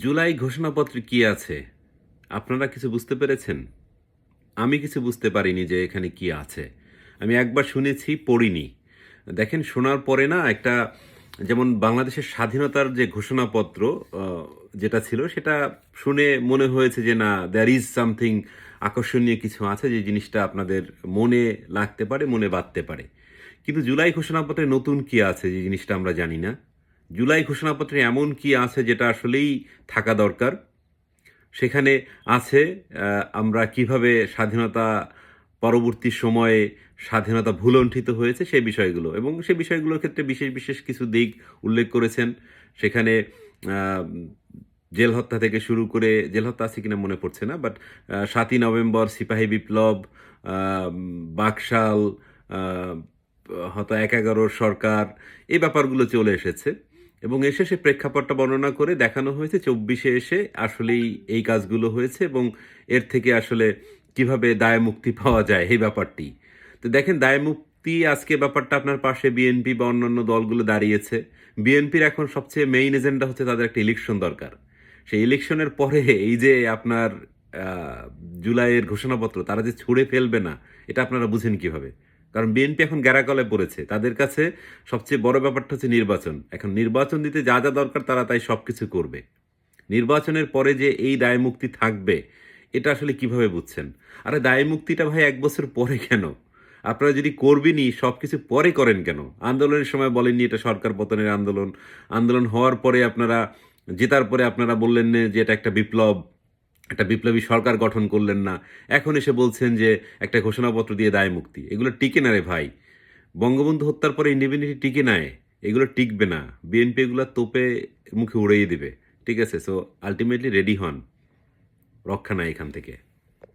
জুলাই ঘোষণাপত্রে কি আছে? আপনারা কিছু বুঝতে পেরেছেন? আমি কিছু বুঝতে পারিনি যে এখানে কি আছে। আমি একবার শুনেছি, পড়িনি। দেখেন, শোনার পরে না একটা, যেমন বাংলাদেশের স্বাধীনতার যে ঘোষণাপত্র আ যেটা ছিল সেটা শুনে মনে হয়েছে যে না, there is something, আকর্ষণীয় কিছু আছে যে জিনিসটা আপনাদের মনে লাগতে পারে, মনে বাধতে পারে। কিন্তু জুলাই ঘোষণাপত্রে নতুন কি আছে যে জিনিসটা আমরা জানি না? জুলাই ঘোষণাপত্রে এমন কি আছে যেটা আসলেই থাকা দরকার? সেখানে আছে আমরা কিভাবে স্বাধীনতা পরবর্তী সময়ে স্বাধীনতা ভূলুণ্ঠিত হয়েছে সে বিষয়গুলো, এবং সে বিষয়গুলোর ক্ষেত্রে বিশেষ, বিশেষ কিছু দিক উল্লেখ করেছেন। সেখানে আ জেল হত্যা থেকে শুরু করে, জেল হত্যা আছে কিনা মনে পড়ছে না। বাট ৭ই নভেম্বর, সিপাহী বিপ্লব, আম বাকশাল, আ হয়তো ১/১১ সরকার, এই ব্যাপারগুলো চলে এসেছে। এবং এসে সে প্রেক্ষাপটটা বর্ণনা করে দেখানো হয়েছে ২৪-এ এসে আসলেই এই কাজগুলো হয়েছে এবং এর থেকে আসলে কিভাবে দায়মুক্তি পাওয়া যায় এই ব্যাপারটি। তো দেখেন, দায়মুক্তি আজকে ব্যাপারটা আপনার পাশে বিএনপি বা অন্যান্য দলগুলো দাঁড়িয়েছে। বিএনপির এখন সবচেয়ে মেইন এজেন্ডা হচ্ছে তাদের একটা ইলেকশন দরকার। সেই ইলেকশনের পরে এই যে আপনার আ জুলাইয়ের ঘোষণাপত্র তারা যে ছুঁড়ে ফেলবে না, এটা আপনারা বুঝেন কিভাবে? কারণ বিএনপি এখন গ্যাড়াকলে পড়েছে। তাদের কাছে সবচেয়ে বড় ব্যাপারটা হচ্ছে নির্বাচন। এখন নির্বাচন দিতে যা, যা দরকার তারা তাই সবকিছু করবে। নির্বাচনের পরে যে এই দায়মুক্তি থাকবে, এটা আসলে কিভাবে বুঝছেন? আরে দায়মুক্তিটা ভাই ১ বছর পরে কেন? আপনারা যদি করবেনই, সবকিছু পরে করেন কেন? আন্দোলনের সময় বলেননি এটা সরকার পতনের আন্দোলন। আন্দোলন হওয়ার পরে আপনারা, জেতার পরে আপনারা বললেন না যে এটা একটা বিপ্লব, একটা বিপ্লবী সরকার গঠন করলেন না। এখন এসে বলছেন যে একটা ঘোষণাপত্র দিয়ে দায়মুক্তি। এগুলো টিকে না রে ভাই। বঙ্গবন্ধু হত্যার পরে ইন্ডিপেন্ডেন্ট টিকে নাই। এগুলো টিকবে না। বিএনপি এগুলা তোপে মুখে উড়িয়ে দিবে। ঠিক আছে? সো আল্টিমেটলি রেডি হন। রক্ষা নাই এখান থেকে।